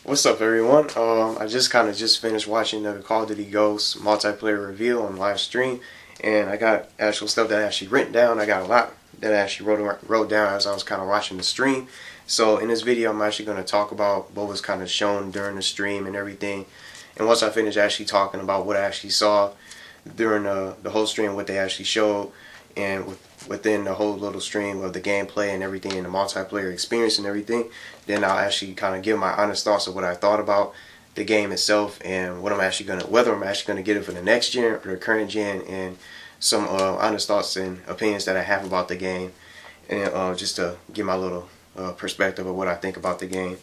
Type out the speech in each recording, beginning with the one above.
What's up, everyone? I just finished watching the Call of Duty Ghosts multiplayer reveal on live stream, and I got actual stuff that I actually written down. I got a lot that I actually wrote down as I was kind of watching the stream. So in this video, I'm actually going to talk about what was kind of shown during the stream and everything. And once I finish actually talking about what I actually saw during the whole stream, what they actually showed, and within the whole little stream of the gameplay and everything and the multiplayer experience and everything, then I'll actually kind of give my honest thoughts of what I thought about the game itself and whether I'm actually gonna get it for the next gen or the current gen, and some honest thoughts and opinions that I have about the game, and just to give my little perspective of what I think about the game.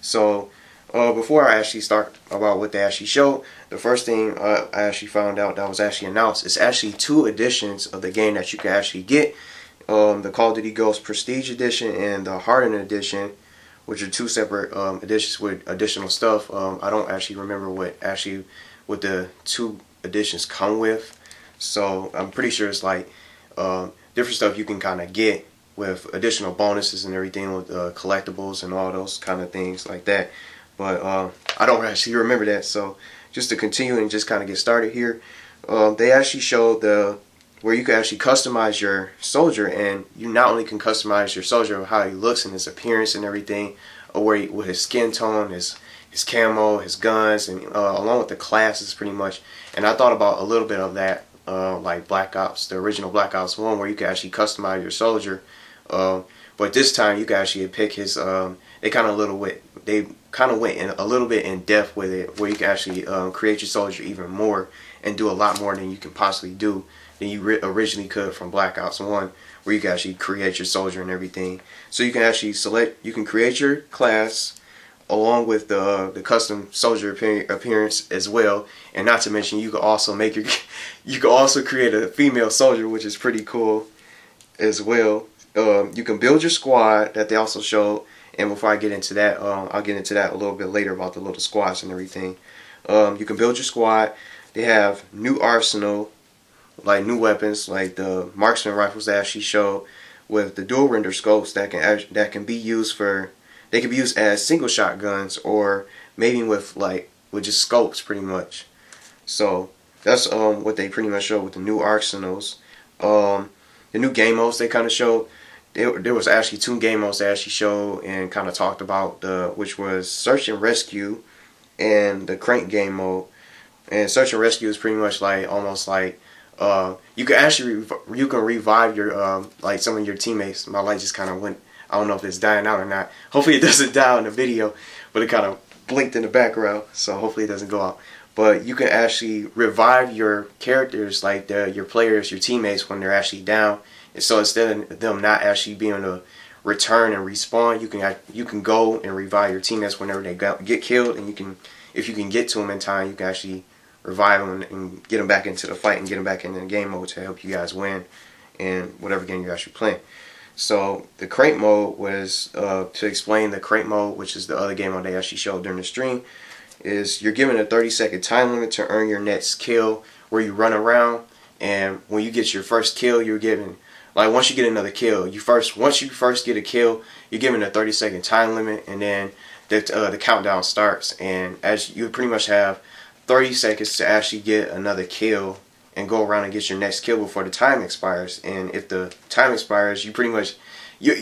So before I actually start about what they actually showed, the first thing I actually found out that was actually announced is actually 2 editions of the game that you can actually get. The Call of Duty Ghosts Prestige Edition and the Hardened Edition, which are 2 separate editions with additional stuff. I don't actually remember what the 2 editions come with, so I'm pretty sure it's like different stuff you can kind of get with additional bonuses and everything with collectibles and all those kind of things like that. But I don't actually remember that. So just to continue and just kind of get started here, they actually showed where you can actually customize your soldier, and you not only can customize your soldier, how he looks and his appearance and everything, or with his skin tone, his camo, his guns, and along with the classes pretty much. And I thought about a little bit of that, like Black Ops, the original Black Ops 1, where you can actually customize your soldier. But this time you can actually pick his. They kind of went in a little bit in depth with it, where you can actually create your soldier even more and do a lot more than you can possibly do than you originally could from Black Ops 1, where you can actually create your soldier and everything. So you can actually you can create your class along with the custom soldier appearance as well, and not to mention you can also you can also create a female soldier, which is pretty cool as well. You can build your squad that they also showed. And before I get into that, I'll get into that a little bit later about the little squads and everything. You can build your squad. They have new arsenal, like new weapons, like the marksman rifles that actually show with the dual render scopes that can be used they can be used as single shot guns, or maybe with just scopes pretty much. So that's what they pretty much show with the new arsenals. The new game modes they kind of showed. There was actually 2 game modes they actually showed and kind of talked about, which was Search and Rescue and the Crank game mode. And Search and Rescue is pretty much almost like you can revive your like some of your teammates. My light just kind of went. I don't know if it's dying out or not. Hopefully it doesn't die in the video, but it kind of blinked in the background, so hopefully it doesn't go out. But you can actually revive your characters, like your players, your teammates, when they're actually down. And so instead of them not actually being able to return and respawn, you can go and revive your teammates whenever they get killed, and if you can get to them in time, you can actually revive them and get them back into the fight and get them back into the game mode to help you guys win in whatever game you're actually playing. So the Crepe Mode was to explain the Crepe Mode, which is the other game mode they actually showed during the stream. Is you're given a 30-second time limit to earn your next kill, where you run around, and when you get your first kill, you're given, once you get another kill, once you first get a kill, you're given a 30-second time limit, and then the countdown starts, and as you pretty much have 30 seconds to actually get another kill and go around and get your next kill before the time expires. And if the time expires, you pretty much your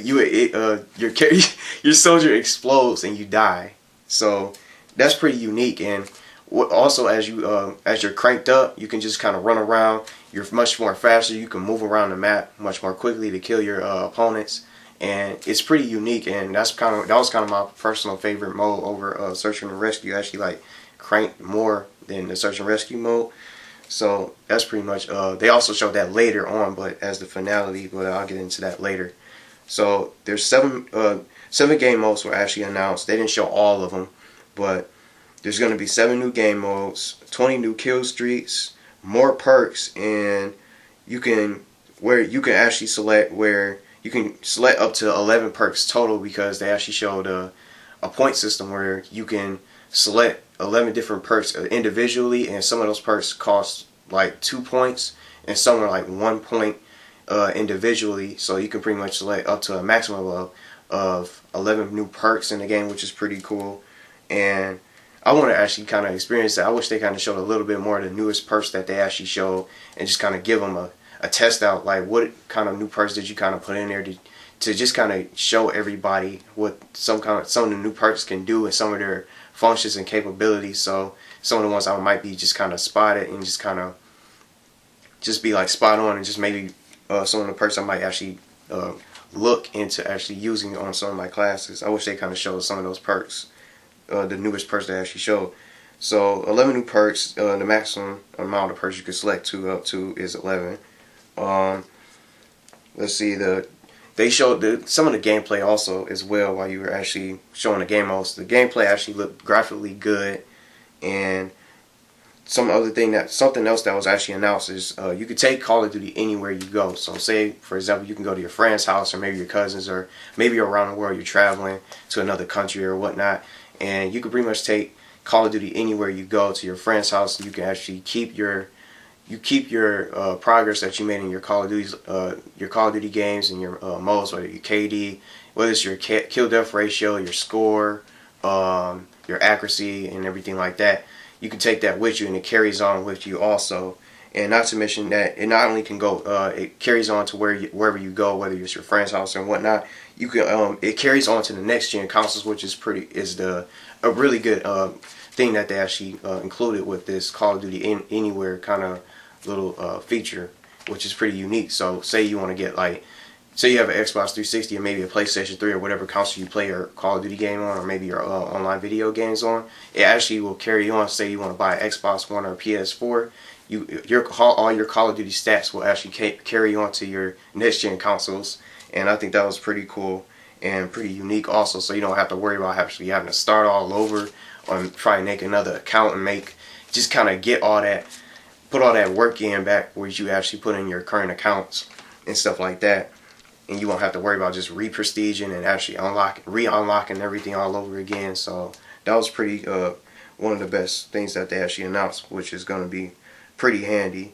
soldier explodes and you die. So that's pretty unique. And also, as you're cranked up, you can just kind of run around. You're much more faster. You can move around the map much more quickly to kill your opponents, and it's pretty unique. And that was kind of my personal favorite mode over Search and Rescue. I actually like Crank more than the Search and Rescue mode. So that's pretty much. They also showed that later on, but as the finality. But I'll get into that later. So there's 7 game modes were actually announced. They didn't show all of them, but there's going to be 7 new game modes, 20 new kill streaks, more perks, and you can actually select up to 11 perks total, because they actually showed a point system where you can select 11 different perks individually, and some of those perks cost like 2 points, and some are like 1 point individually. So you can pretty much select up to a maximum of 11 new perks in the game, which is pretty cool. and I want to actually kind of experience that. I wish they kind of showed a little bit more of the newest perks that they actually showed, and just kind of give them a test out, like what kind of new perks did you kind of put in there to just kind of show everybody what some of the new perks can do and some of their functions and capabilities. So some of the ones I might be just kind of spotted and just kind of just be like spot on, and just maybe some of the perks I might actually look into actually using on some of my classes. I wish they kind of showed some of those perks, the newest perks they actually showed. So 11 new perks. The maximum amount of perks you can select up to is 11. Let's see, they showed some of the gameplay also as well while you were actually showing the game modes. The gameplay actually looked graphically good, and something else that was actually announced is you could take Call of Duty anywhere you go. So say, for example, you can go to your friend's house, or maybe your cousins, or maybe around the world you're traveling to another country or whatnot, and you could pretty much take Call of Duty anywhere you go to your friend's house. And you can actually keep your progress that you made in your Call of Duty games and your modes, whether your KD, whether it's your kill death ratio, your score, your accuracy, and everything like that. You can take that with you, and it carries on with you also. And not to mention that it not only can go, it carries on to wherever you go, whether it's your friend's house or whatnot. You can it carries on to the next gen consoles, which is a really good thing that they actually included with this Call of Duty Anywhere kind of little feature, which is pretty unique. So say you want to get say you have an Xbox 360 or maybe a PlayStation 3 or whatever console you play your Call of Duty game on, or maybe your online video games on, it actually will carry on. Say you want to buy an Xbox One or a PS4, all your Call of Duty stats will actually carry on to your next gen consoles, and I think that was pretty cool and pretty unique also. So you don't have to worry about actually having to start all over or try and make another account and just kind of get put all that work in back where you actually put in your current accounts and stuff like that. And you won't have to worry about just re-prestiging and actually re-unlocking everything all over again. So that was pretty one of the best things that they actually announced, which is going to be pretty handy.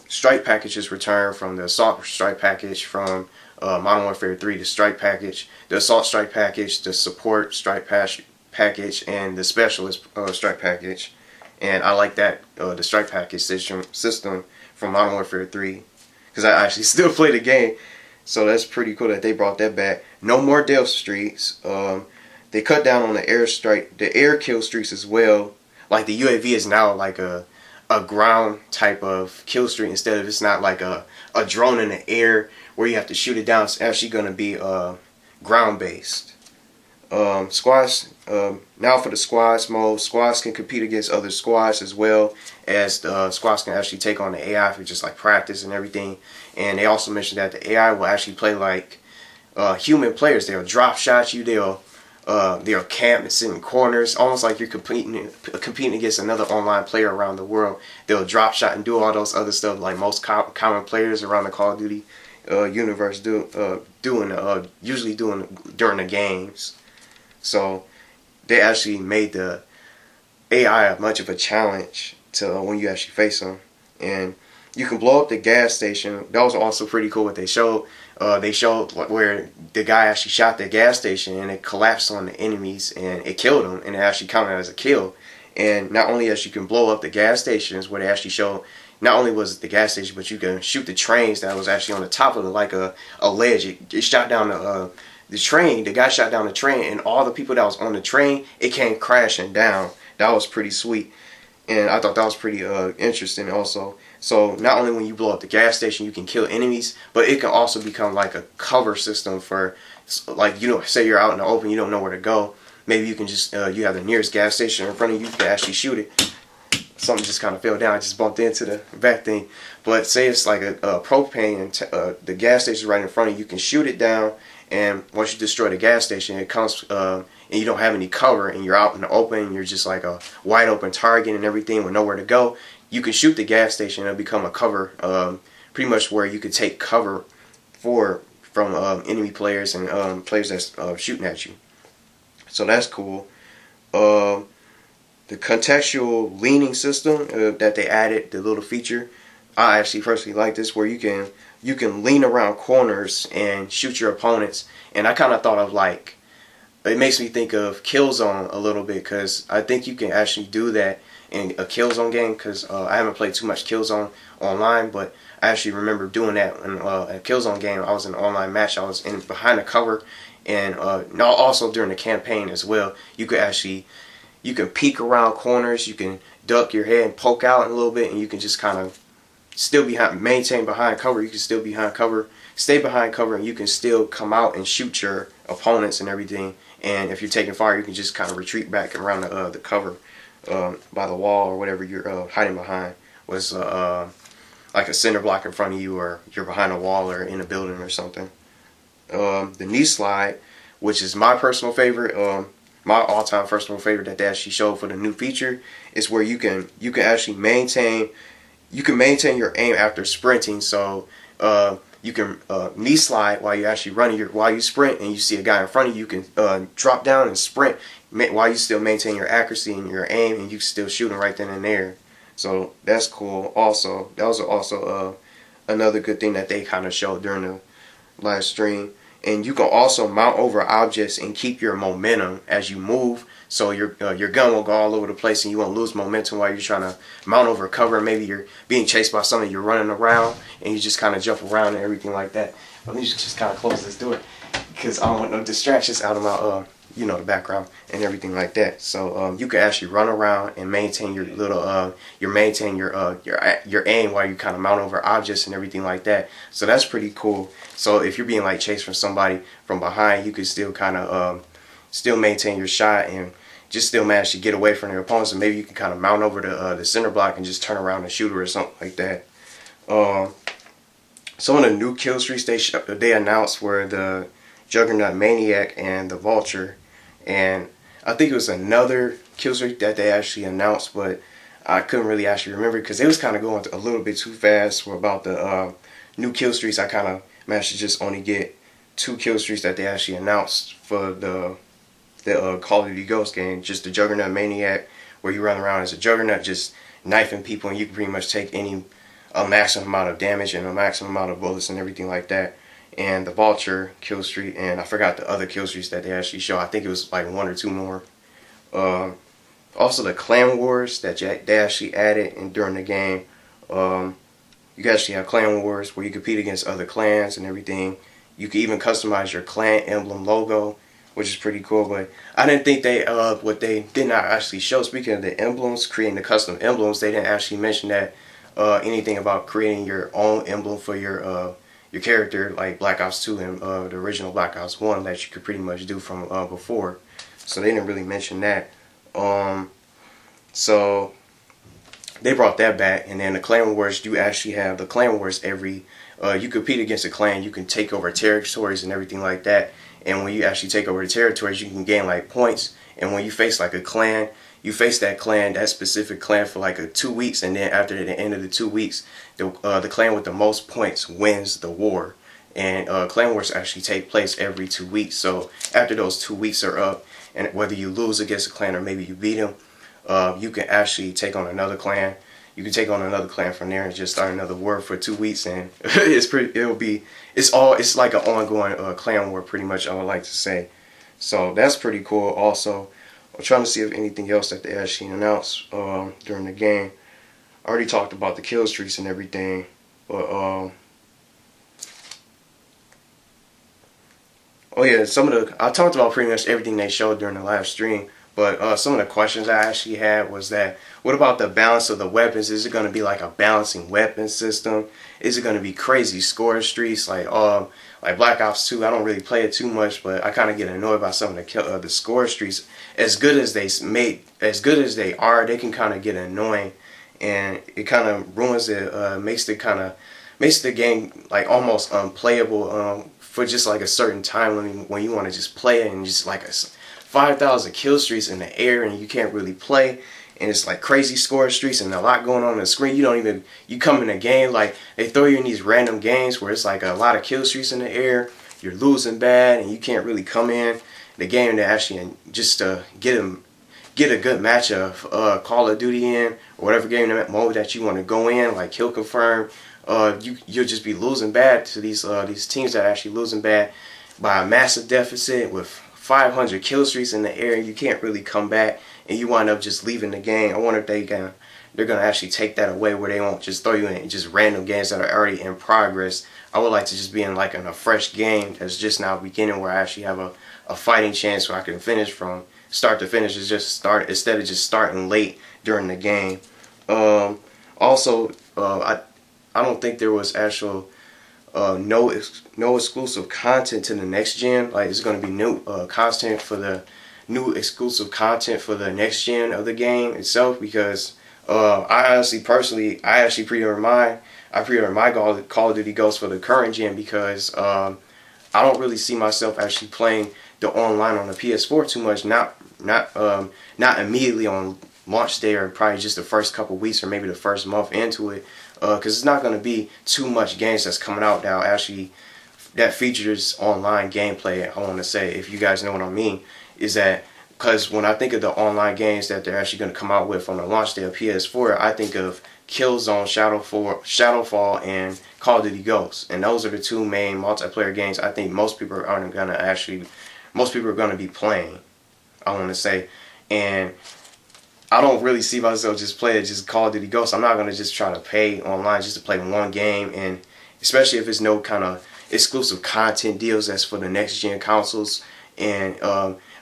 Strike packages return from the Assault Strike package, from Modern Warfare 3, the Strike package, the Assault Strike package, the Support Strike package, and the Specialist Strike package. And I like that, the Strike package system from Modern Warfare 3, because I actually still play the game. So that's pretty cool that they brought that back. No more death streaks. They cut down on the air kill streaks as well. Like the UAV is now like a ground type of kill streak, instead of, it's not like a drone in the air where you have to shoot it down. It's actually going to be ground based. Squads, now for the squads mode, squads can compete against other squads, as well as the squads can actually take on the AI for just like practice and everything. And they also mentioned that the AI will actually play like human players. They'll drop shot you, they'll camp and sit in corners, almost like you're competing against another online player around the world. They'll drop shot and do all those other stuff like most common players around the Call of Duty universe usually doing during the games. So they actually made the AI much of a challenge to when you actually face them. And you can blow up the gas station. That was also pretty cool what they showed. They showed where the guy actually shot the gas station and it collapsed on the enemies and it killed them, and it actually counted as a kill. And not only as you can blow up the gas stations, where they actually showed not only was it the gas station, but you can shoot the trains that was actually on the top of it, like a ledge. It shot down the train. The guy shot down the train, and all the people that was on the train, it came crashing down. That was pretty sweet, and I thought that was pretty interesting also. So not only when you blow up the gas station you can kill enemies, but it can also become like a cover system for, like, say you're out in the open, you don't know where to go. Maybe you can just you have the nearest gas station in front of you, you can actually shoot it. Something just kind of fell down. I just bumped into the back thing. But say it's like a propane, and the gas station is right in front of you. You can shoot it down, and once you destroy the gas station, it comes and you don't have any cover, and you're out in the open, and you're just like a wide open target and everything with nowhere to go. You can shoot the gas station and it'll become a cover, pretty much where you could take cover from enemy players and players that's shooting at you. So that's cool. The contextual leaning system that they added, the little feature, I actually personally like this, where you can lean around corners and shoot your opponents. And I kind of thought of like it makes me think of Killzone a little bit, because I think you can actually do that in a Killzone game, because I haven't played too much Killzone online, but I actually remember doing that in a Killzone game. I was in an online match. I was in behind the cover, and also during the campaign as well. You could actually, you can peek around corners, you can duck your head and poke out a little bit, and you can just kind of still maintain behind cover. You can still behind cover, stay behind cover, and you can still come out and shoot your opponents and everything. And if you're taking fire, you can just kind of retreat back around the cover by the wall or whatever you're hiding behind. Was like a center block in front of you, or you're behind a wall or in a building or something. The knee slide, which is my personal favorite, my all-time personal favorite that they actually showed for the new feature, is where you can actually maintain your aim after sprinting. So you can knee slide while you're actually running while you sprint, and you see a guy in front of you. You can drop down and sprint while you still maintain your accuracy and your aim, and you still shooting right then and there. So that's cool. Also, that was also another good thing that they kind of showed during the live stream. And you can also mount over objects and keep your momentum as you move. So your gun will go all over the place, and you won't lose momentum while you're trying to mount over cover. Maybe you're being chased by something, you're running around, and you just kind of jump around and everything like that. Let me just kind of close this door, because I don't want no distractions out of my the background and everything like that. So you can actually run around and maintain your little your aim while you kind of mount over objects and everything like that. So that's pretty cool. So if you're being like chased from somebody from behind, you can still kind of still maintain your shot and just still manage to get away from your opponents. And maybe you can kind of mount over the center block and just turn around and shoot her or something like that. Some of the new kill streaks they announced were the Juggernaut Maniac and the Vulture. And I think it was another kill streak that they actually announced, but I couldn't really actually remember, because it was kind of going a little bit too fast for about the new kill streaks. I kind of managed to just only get 2 kill streaks that they actually announced for the Call of Duty Ghost game. Just the Juggernaut Maniac, where you run around as a Juggernaut just knifing people, and you can pretty much take a maximum amount of damage and a maximum amount of bullets and everything like that. And the Vulture kill streak, and I forgot the other kill streaks that they actually show. I think it was like 1 or 2 more. Also the Clan Wars that they actually added during the game. You can actually have Clan Wars where you compete against other clans and everything. You can even customize your clan emblem logo, which is pretty cool. But I didn't think what they did not actually show, speaking of the emblems, creating the custom emblems, they didn't actually mention that anything about creating your own emblem for your character, like Black Ops 2 and the original Black Ops 1 that you could pretty much do from before. So they didn't really mention that. So they brought that back. And then the Clan Wars, you actually have the Clan Wars you compete against a clan, you can take over territories and everything like that. And when you actually take over the territories, you can gain like points. And when you face like a clan, you face that specific clan for like 2 weeks, and then after the end of the 2 weeks, the clan with the most points wins the war. And Clan Wars actually take place every 2 weeks. So after those 2 weeks are up, and whether you lose against a clan or maybe you beat them, you can actually take on another clan. You can take on another clan from there and just start another war for 2 weeks, and it's like an ongoing clan war, pretty much, I would like to say. So that's pretty cool. Also, I'm trying to see if anything else that they actually announced during the game. I already talked about the kill streaks and everything, but oh yeah, I talked about pretty much everything they showed during the live stream. But some of the questions I actually had was that, what about the balance of the weapons? Is it going to be like a balancing weapon system? Is it going to be crazy score streaks like Black Ops 2? I don't really play it too much, but I kind of get annoyed by some of the score streaks. As good as they are, they can kind of get annoying, and it kind of ruins it. Makes the game like almost unplayable for just like a certain time when you want to just play it, and just like 5,000 kill streaks in the air, and you can't really play, and it's like crazy score streaks and a lot going on the screen. You come in a game, like they throw you in these random games where it's like a lot of kill streaks in the air, you're losing bad, and you can't really come in the game to actually just get a good match of Call of Duty in, or whatever game mode that you want to go in, like Kill Confirm. You'll just be losing bad to these teams that are actually losing bad by a massive deficit with 500 kill streaks in the air, and you can't really come back, and you wind up just leaving the game. I wonder if they're gonna actually take that away, where they won't just throw you in just random games that are already in progress. I would like to just be in like in a fresh game that's just now beginning, where I actually have a fighting chance where I can finish from start to finish. Is just start instead of just starting late during the game. Also, I don't think there was actual no exclusive content to the next gen. Like, it's going to be new content for the new exclusive content for the next gen of the game itself, because I honestly, personally, I actually pre-ordered my Call of Duty Ghosts for the current gen, because I don't really see myself actually playing the online on the PS4 too much. Not immediately on launch day, or probably just the first couple weeks, or maybe the first month into it, because it's not going to be too much games that's coming out now actually that features online gameplay. I want to say, if you guys know what I mean, is that because when I think of the online games that they're actually going to come out with on the launch day of PS4, I think of Killzone, Shadowfall, and Call of Duty Ghosts, and those are the two main multiplayer games I think most people are going to be playing, I want to say. And I don't really see myself just playing just Call of Duty Ghosts. I'm not going to just try to pay online just to play one game, and especially if it's no kind of exclusive content deals that's for the next gen consoles. And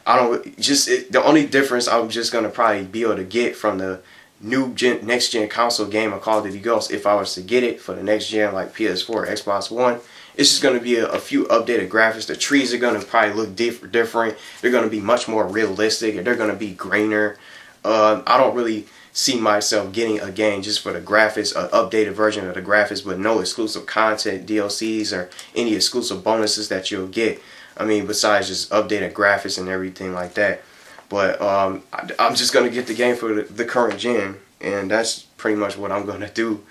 I don't just the only difference I'm just going to probably be able to get from the next gen console game of Call of Duty Ghosts, if I was to get it for the next gen like PS4 or Xbox One, it's just going to be a few updated graphics. The trees are going to probably look different. They're going to be much more realistic, and they're going to be greener. I don't really see myself getting a game just for the graphics, an updated version of the graphics, with no exclusive content, DLCs, or any exclusive bonuses that you'll get. I mean, besides just updated graphics and everything like that. But I'm just going to get the game for the current gen, and that's pretty much what I'm going to do.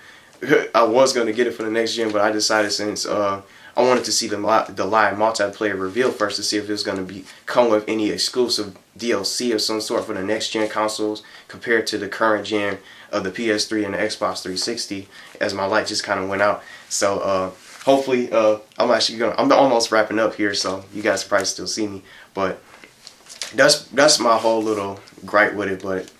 I was going to get it for the next gen, but I decided, since I wanted to see the live multiplayer reveal first, to see if it was going to come with any exclusive DLC of some sort for the next gen consoles compared to the current gen of the PS3 and the Xbox 360, as my light just kind of went out. So hopefully, I'm almost wrapping up here, so you guys can probably still see me, but that's my whole little gripe with it. But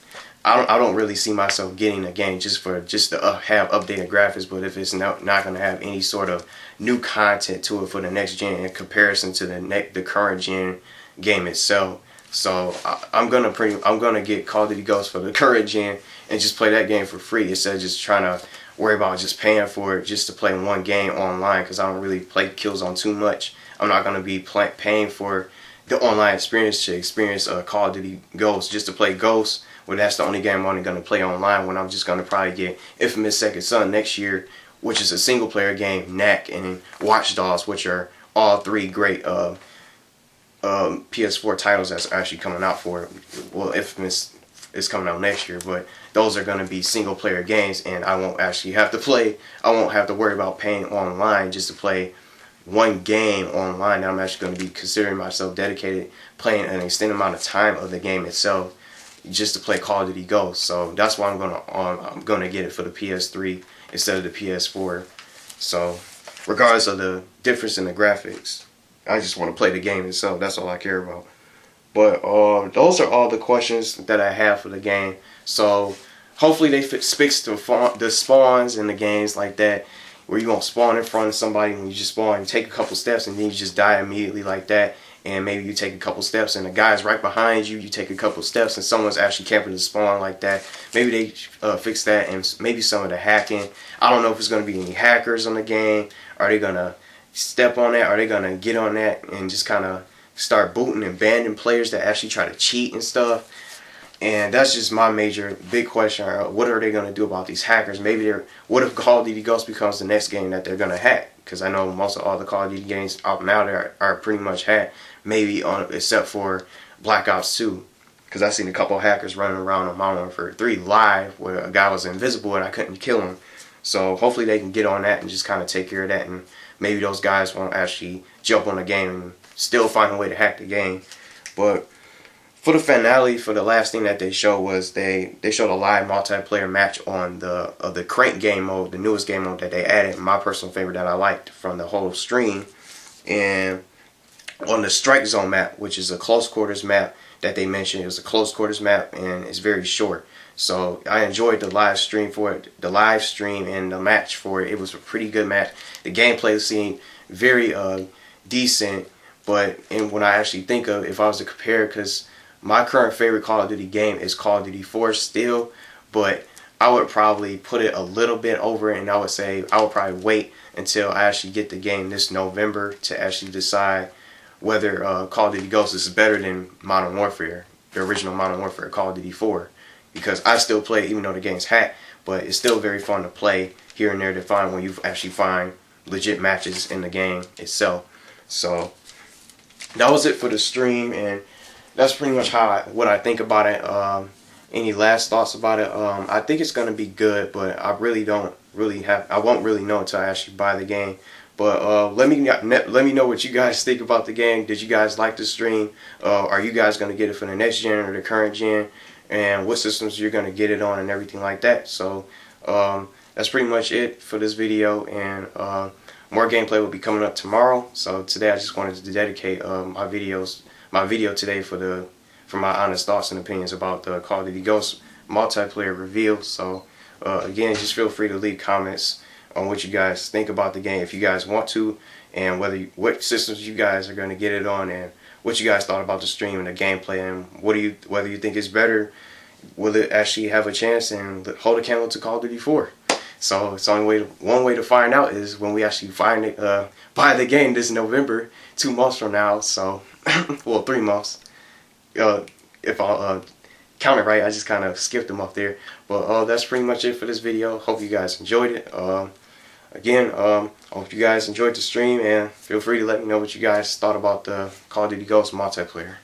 I don't really see myself getting a game just to have updated graphics, but if it's not going to have any sort of new content to it for the next gen in comparison to the current gen game itself. So I'm gonna get Call of Duty Ghosts for the current gen and just play that game for free, instead of just trying to worry about just paying for it just to play one game online, because I don't really play Killzone too much. I'm not gonna be paying for the online experience to experience Call of Duty Ghosts just to play Ghosts. Well, that's the only game I'm only going to play online, when I'm just going to probably get Infamous Second Son next year, which is a single player game, Knack, and Watch Dogs, which are all three great PS4 titles that's actually coming out for it. Well, Infamous is coming out next year, but those are going to be single player games, and I won't actually have to worry about paying online just to play one game online. I'm actually going to be considering myself dedicated, playing an extended amount of time of the game itself, just to play Call of Duty Ghosts. So that's why I'm gonna get it for the PS3 instead of the PS4. So regardless of the difference in the graphics, I just want to play the game itself. That's all I care about. But those are all the questions that I have for the game. So hopefully they fix the spawns in the games like that, where you won't spawn in front of somebody when you just spawn. You take a couple steps and then you just die immediately like that. And maybe you take a couple steps and the guy's right behind you. You take a couple steps and someone's actually camping the spawn like that. Maybe they fix that, and maybe some of the hacking. I don't know if it's going to be any hackers on the game. Are they going to step on that? Are they going to get on that and just kind of start booting and banning players that actually try to cheat and stuff? And that's just my big question. What are they going to do about these hackers? What if Call of Duty Ghosts becomes the next game that they're going to hack? Because I know most of all the Call of Duty games out now there are pretty much hacked. Maybe except for Black Ops 2. Because I seen a couple hackers running around on Modern Warfare 3 live, where a guy was invisible and I couldn't kill him. So hopefully they can get on that and just kind of take care of that. And maybe those guys won't actually jump on the game and still find a way to hack the game. But for the finale, for the last thing that they showed was they showed a live multiplayer match on the Crepe game mode, the newest game mode that they added, my personal favorite that I liked from the whole stream. And on the strike zone map, which is a close quarters map that they mentioned. It was a close quarters map, and it's very short. So I enjoyed the live stream for it, the live stream and the match for it. It was a pretty good match. The gameplay seemed very decent, but when I actually think of, if I was to compare, because my current favorite Call of Duty game is Call of Duty 4 still, but I would probably put it a little bit over it, and I would say I would probably wait until I actually get the game this November to actually decide whether Call of Duty Ghosts is better than Modern Warfare, the original Modern Warfare, Call of Duty 4. Because I still play, even though the game's hacked, but it's still very fun to play here and there to find when you actually find legit matches in the game itself. So that was it for the stream, and that's pretty much what I think about it. Any last thoughts about it? I think it's gonna be good, but I won't really know until I actually buy the game. But let me know what you guys think about the game. Did you guys like the stream? Are you guys gonna get it for the next gen or the current gen? And what systems you're gonna get it on and everything like that. So that's pretty much it for this video, and more gameplay will be coming up tomorrow. So today I just wanted to dedicate my video today for my honest thoughts and opinions about the Call of Duty Ghosts multiplayer reveal. So again, just feel free to leave comments on what you guys think about the game if you guys want to, and what systems you guys are going to get it on, and what you guys thought about the stream and the gameplay, and whether you think it's better, will it actually have a chance and hold a candle to Call of Duty 4. So it's only one way to find out is when we actually buy the game this November, 2 months from now. So well, 3 months. If I'll count it right, I just kind of skipped them up there. But that's pretty much it for this video. Hope you guys enjoyed it. Again, I hope you guys enjoyed the stream, and feel free to let me know what you guys thought about the Call of Duty Ghosts multiplayer.